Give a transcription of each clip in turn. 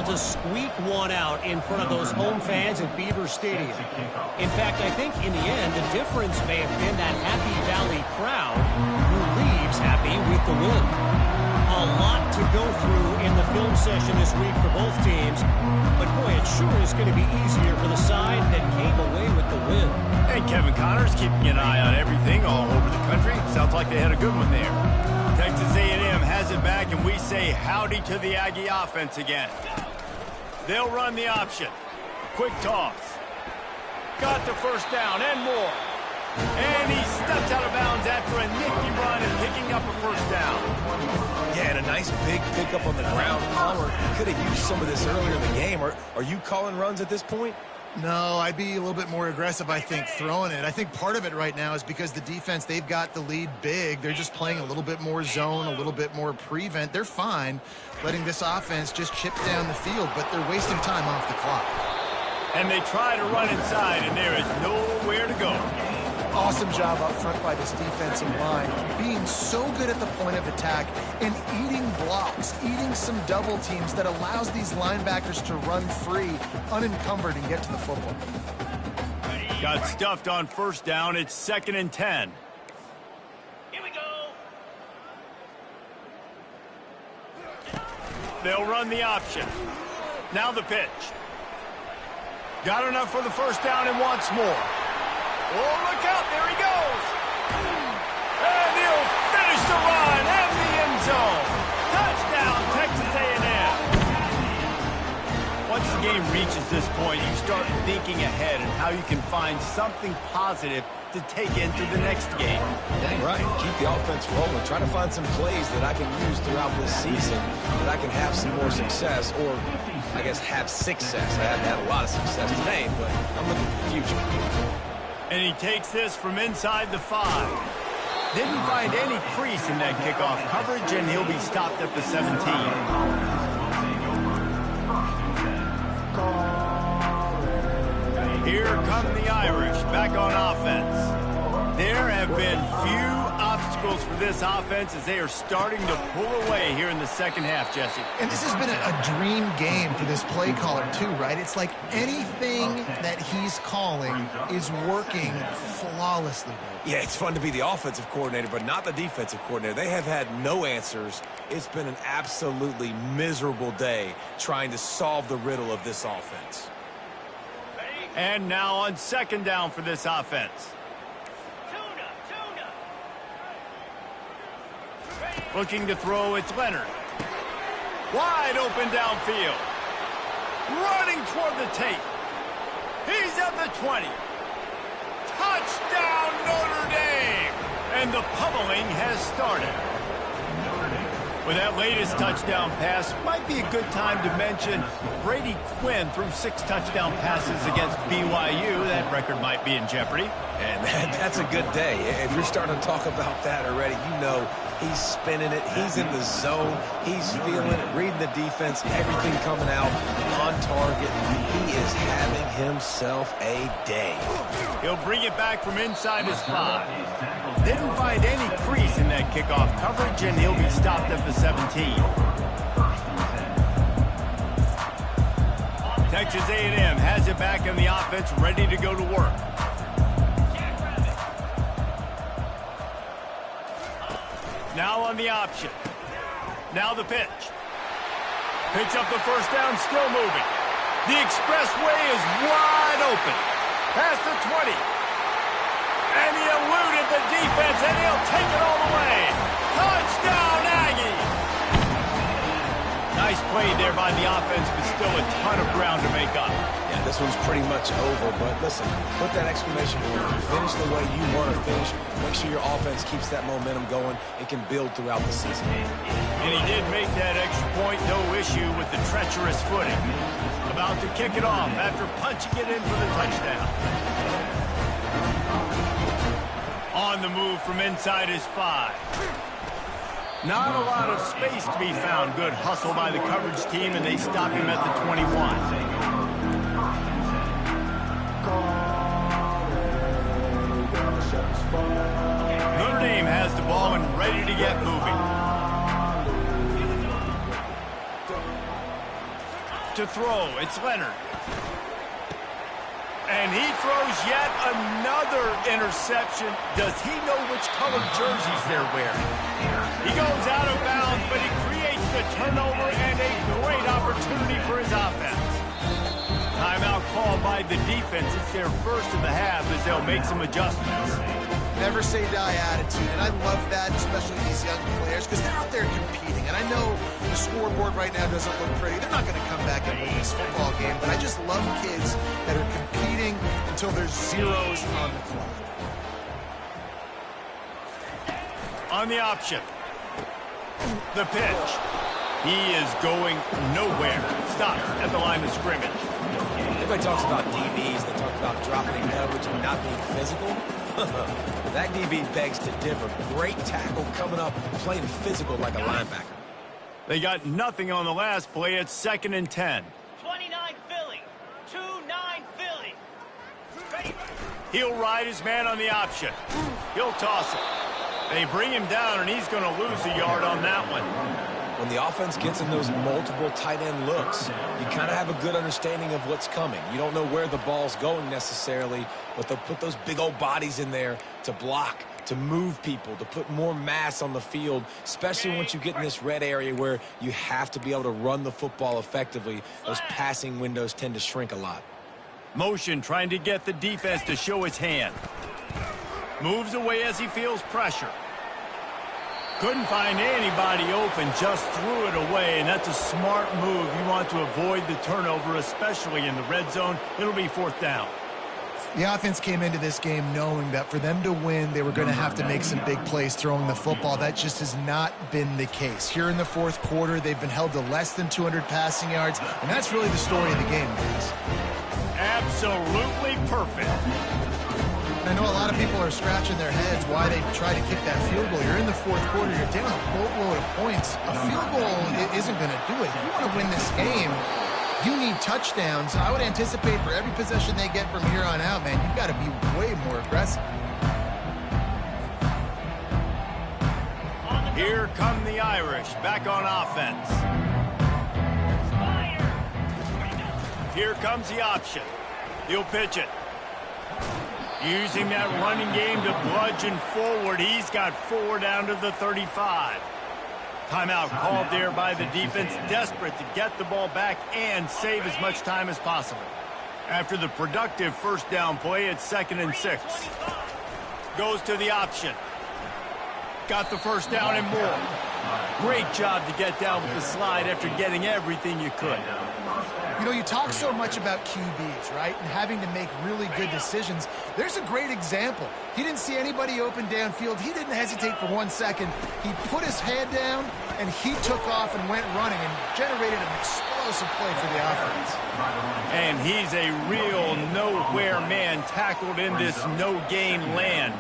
able to squeak one out in front of those home fans at Beaver Stadium. In fact, I think in the end, the difference may have been that Happy Valley crowd who leaves happy with the win. A lot to go through in the film session this week for both teams, but boy, it sure is going to be easier for the side that came away with the win. And Kevin Connor's keeping an eye on everything all over the country. Sounds like they had a good one there. Texas A&M has it back, and we say howdy to the Aggie offense again. They'll run the option. Quick toss. Got the first down and more. And he steps out of bounds after a nifty run and picking up a first down. Yeah, and a nice big pickup on the ground. Palmer could have used some of this earlier in the game. Are you calling runs at this point? No, I'd be a little bit more aggressive, I think, throwing it. I think part of it right now is because the defense, they've got the lead big. They're just playing a little bit more zone, a little bit more prevent. They're fine letting this offense just chip down the field, but they're wasting time off the clock. And they try to run inside, and there is nowhere to go. Awesome job up front by this defensive line, being so good at the point of attack and eating blocks, eating some double teams that allows these linebackers to run free, unencumbered, and get to the football. Got stuffed on first down. It's 2nd and 10. Here we go. They'll run the option. Now the pitch. Got enough for the first down and wants more. Oh, look out, there he goes. And he'll finish the run and the end zone. Touchdown, Texas A&M. Once the game reaches this point, you start thinking ahead and how you can find something positive to take into the next game. Dang right. Keep the offense rolling. Try to find some plays that I can use throughout this season that I can have some more success, or I guess have success. I haven't had a lot of success today, but I'm looking for the future. And he takes this from inside the 5. Didn't find any crease in that kickoff coverage, and he'll be stopped at the 17. Here come the Irish back on offense. There have been few obstacles for this offense as they are starting to pull away here in the second half, Jesse. And this has been a dream game for this play caller too, right? It's like anything that he's calling is working flawlessly. Yeah, it's fun to be the offensive coordinator, but not the defensive coordinator. They have had no answers. It's been an absolutely miserable day trying to solve the riddle of this offense. And now on 2nd down for this offense. Looking to throw, it's Leonard. Wide open downfield. Running toward the tape. He's at the 20. Touchdown, Notre Dame! And the pummeling has started. With that latest touchdown pass, might be a good time to mention Brady Quinn threw 6 touchdown passes against BYU. That record might be in jeopardy. And that's a good day. If you're starting to talk about that already, you know he's spinning it. He's in the zone. He's feeling it, reading the defense, everything coming out on target. He is having himself a day. He'll bring it back from inside his 5. Didn't find any crease in that kickoff coverage, and he'll be stopped at the 17. Texas A&M has it back in the offense, ready to go to work. Now on the option. Now the pitch. Picks up the first down, still moving. The expressway is wide open. Past the 20. And he eluded the defense, and he'll take it all the way. Touchdown, Aggie! Nice play there by the offense, but still a ton of ground to make up. Yeah, this one's pretty much over, but listen, put that exclamation point. Finish the way you want to finish. Make sure your offense keeps that momentum going. It can build throughout the season. And he did make that extra point, no issue with the treacherous footing. About to kick it off after punching it in for the touchdown. On the move from inside his 5. Not a lot of space to be found. Good hustle by the coverage team, and they stop him at the 21. Notre Dame has the ball and ready to get moving. to throw. It's Leonard. And he throws yet another interception. Does he know which colored jerseys they're wearing? He goes out of bounds, but he creates the turnover and a great opportunity for his offense. Timeout called by the defense. It's their first of the half as they'll make some adjustments. Never say die attitude, and I love that, especially these young players, because they're out there competing. And I know the scoreboard right now doesn't look pretty. They're not going to come back and win this football game, but I just love kids that are competing until there's zeros on the clock. On the option. The pitch. He is going nowhere. Stopped at the line of scrimmage. Everybody talks about DBs. They talk about dropping coverage and not being physical. That DB begs to differ. Great tackle coming up, playing physical like a linebacker. They got nothing on the last play. It's 2nd and 10. 29 Philly. 2-9 Philly. He'll ride his man on the option. He'll toss it. They bring him down, and he's going to lose a yard on that one. When the offense gets in those multiple tight end looks, you kind of have a good understanding of what's coming. You don't know where the ball's going necessarily, but they'll put those big old bodies in there to block, to move people, to put more mass on the field, especially once you get in this red area where you have to be able to run the football effectively. Those passing windows tend to shrink a lot. Motion trying to get the defense to show his hand. Moves away as he feels pressure. Couldn't find anybody open, just threw it away, and that's a smart move. You want to avoid the turnover, especially in the red zone. It'll be 4th down. The offense came into this game knowing that for them to win, they were going to have to make some big plays throwing the football. That just has not been the case. Here in the 4th quarter, they've been held to less than 200 passing yards, and that's really the story of the game, guys. Absolutely perfect. I know a lot of people are scratching their heads why they try to kick that field goal. You're in the 4th quarter. You're down a boatload of points. A field goal isn't going to do it. If you want to win this game, you need touchdowns. I would anticipate for every possession they get from here on out, man, you've got to be way more aggressive. Here come the Irish back on offense. Here comes the option. He'll pitch it. Using that running game to bludgeon forward. He's got 4 down to the 35. Timeout called there by the defense, desperate to get the ball back and save as much time as possible. After the productive 1st down play, it's 2nd and 6. Goes to the option. Got the 1st down and more. Great job to get down with the slide after getting everything you could. You know, you talk so much about QBs, right, and having to make really good decisions. There's a great example. He didn't see anybody open downfield. He didn't hesitate for 1 second. He put his head down, and he took off and went running and generated an explosive play for the offense. And he's a real nowhere man tackled in this no-gain land.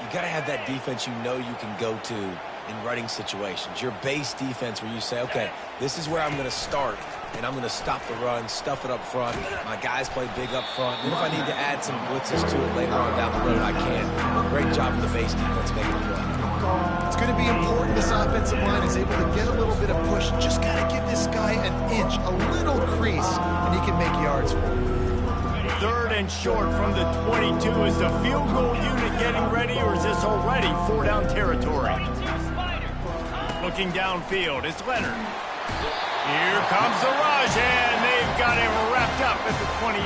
You got to have that defense you know you can go to in running situations. Your base defense where you say, okay, this is where I'm going to start, and I'm going to stop the run, stuff it up front. My guys play big up front. And if I need to add some blitzes to it later on down the road, I can. But great job of the base defense making the play. It's going to be important this offensive line is able to get a little bit of push. Just got to give this guy an inch, a little crease, and he can make yards for it. 3rd and short from the 22. Is the field goal unit getting ready, or is this already 4-down territory? Looking downfield, it's Leonard. Here comes the rush, and they've got him wrapped up at the 28.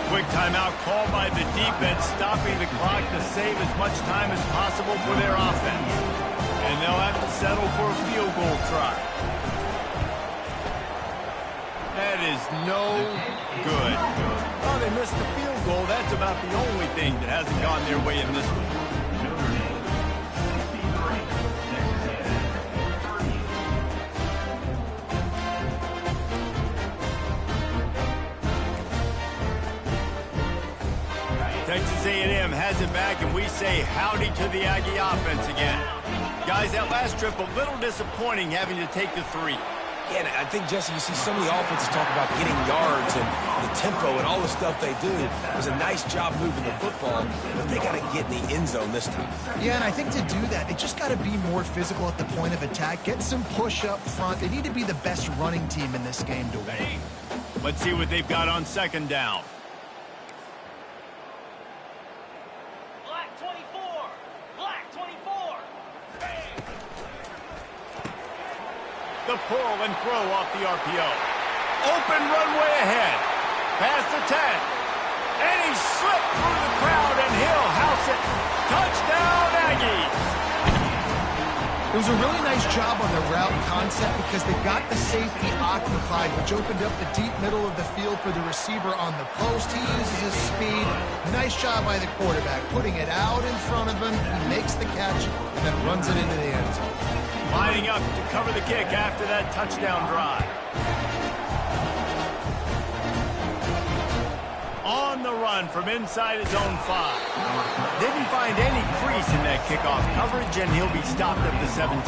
Quick timeout called by the defense, stopping the clock to save as much time as possible for their offense. And they'll have to settle for a field goal try. That is no good. Oh, they missed the field goal. That's about the only thing that hasn't gone their way in this one. Texas A&M has it back, and we say howdy to the Aggie offense again. Guys, that last trip a little disappointing having to take the 3. Yeah, and I think, Jesse, you see so many offenses talk about getting yards and the tempo and all the stuff they do. It was a nice job moving the football, but they got to get in the end zone this time. Yeah, and I think to do that, they just got to be more physical at the point of attack, get some push up front. They need to be the best running team in this game to win. Let's see what they've got on second down. Black 24. Black 24. The pull and throw off the RPO. Open runway ahead. Past the 10. And he slipped through the crowd, and he'll house it. Touchdown, Aggies. It was a really nice job on the route concept because they got the safety occupied, which opened up the deep middle of the field for the receiver on the post. He uses his speed. Nice job by the quarterback, putting it out in front of him. He makes the catch and then runs it into the end zone. Lining up to cover the kick after that touchdown drive. On the run from inside his own 5. Didn't find any crease in that kickoff coverage, and he'll be stopped at the 17.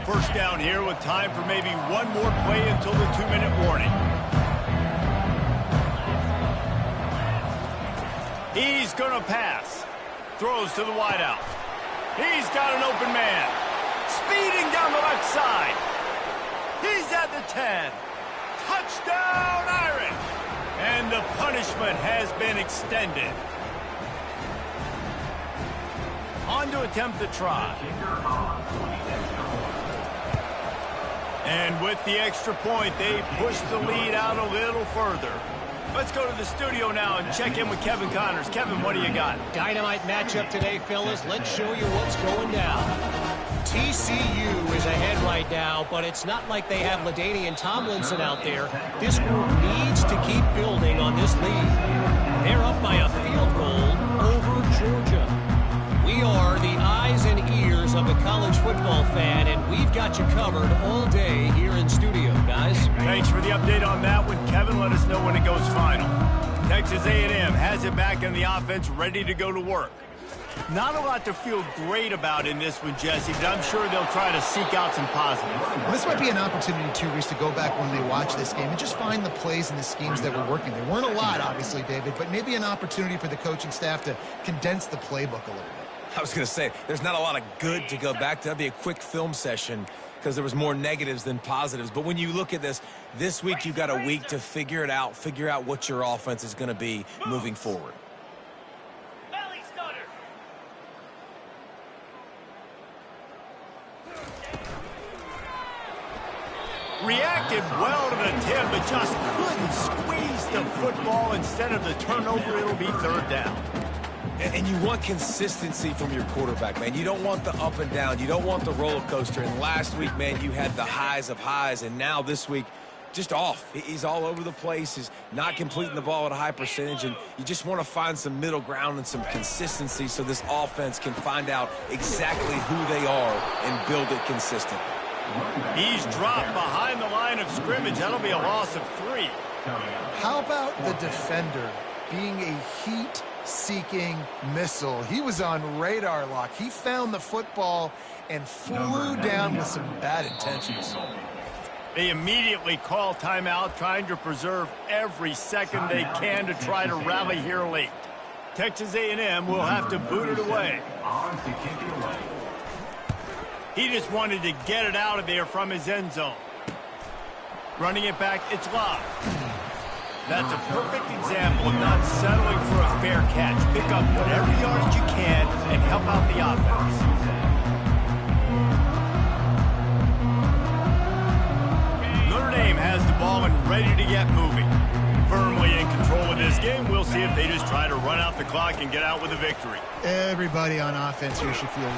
First down here with time for maybe one more play until the 2-minute warning. He's going to pass. Throws to the wideout. He's got an open man. Speeding down the left side. He's at the 10. Touchdown, Irish. And the punishment has been extended. On to attempt the try. And with the extra point, they push the lead out a little further. Let's go to the studio now and check in with Kevin Connors. Kevin, what do you got? Dynamite matchup today, fellas. Let's show you what's going down. TCU is ahead right now, but it's not like they have LaDainian Tomlinson out there. This group needs to keep building on this lead. They're up by a field goal over Georgia. We are the eyes and ears of the college football fan, and we've got you covered all day here in studio, guys. Thanks for the update on that one, Kevin. Let us know when it goes final. Texas A&M has it back in the offense, ready to go to work. Not a lot to feel great about in this one, Jesse, but I'm sure they'll try to seek out some positives. Well, this might be an opportunity, too, Reese, to go back when they watch this game and just find the plays and the schemes that were working. There weren't a lot, obviously, David, but maybe an opportunity for the coaching staff to condense the playbook a little bit. I was going to say, there's not a lot of good to go back to. That'd be a quick film session because there was more negatives than positives. But when you look at this week you've got a week to figure it out, figure out what your offense is going to be moving forward. Belly stunner. Reacted well to the tip, but just couldn't squeeze the football. Instead of the turnover, it'll be third down. And you want consistency from your quarterback, man. You don't want the up and down. You don't want the roller coaster. And last week, man, you had the highs of highs. And now this week, just off. He's all over the place. He's not completing the ball at a high percentage. And you just want to find some middle ground and some consistency so this offense can find out exactly who they are and build it consistently. He's dropped behind the line of scrimmage. That'll be a loss of 3. How about the defender being a heat-seeking missile? He was on radar lock. He found the football and flew down with some bad intentions. They immediately call timeout, trying to preserve every second they can to try to rally here late. Texas A&M will have to boot it away. He just wanted to get it out of there from his end zone. Running it back, it's Love. That's a perfect example of not settling for a fair catch. Pick up whatever yardage you can and help out the offense. Notre Dame has the ball and ready to get moving. Firmly in control of this game. We'll see if they just try to run out the clock and get out with a victory. Everybody on offense here should feel.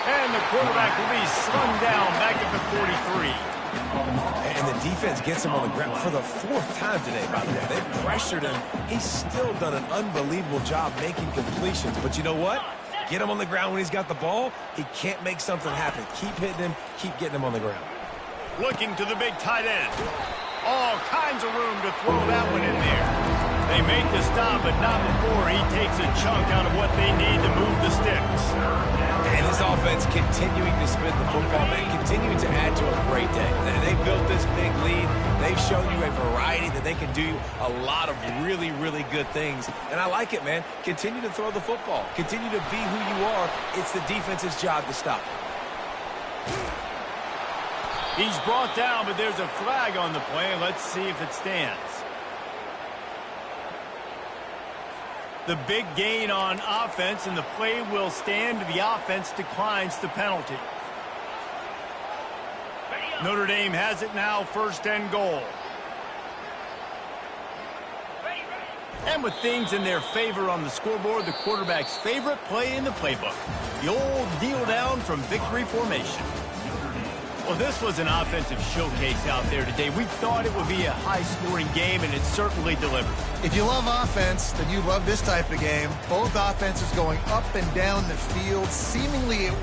And the quarterback will be slung down back at the 43. And the defense gets him on the ground for the 4th time today, by the way. They've pressured him. He's still done an unbelievable job making completions. But you know what? Get him on the ground when he's got the ball. He can't make something happen. Keep hitting him. Keep getting him on the ground. Looking to the big tight end. All kinds of room to throw that one in there. They make the stop, but not before he takes a chunk out of what they need to move the sticks. And this offense continuing to spin the football, man, continuing to add to a great day. They built this big lead. They've shown you a variety that they can do a lot of really, really good things. And I like it, man. Continue to throw the football. Continue to be who you are. It's the defense's job to stop it. He's brought down, but there's a flag on the play. Let's see if it stands. The big gain on offense, and the play will stand. The offense declines the penalty. Notre Dame has it now, 1st and goal. And with things in their favor on the scoreboard, the quarterback's favorite play in the playbook, the old kneel down from victory formation. Well, this was an offensive showcase out there today. We thought it would be a high-scoring game, and it certainly delivered. If you love offense, then you love this type of game. Both offenses going up and down the field. Seemingly it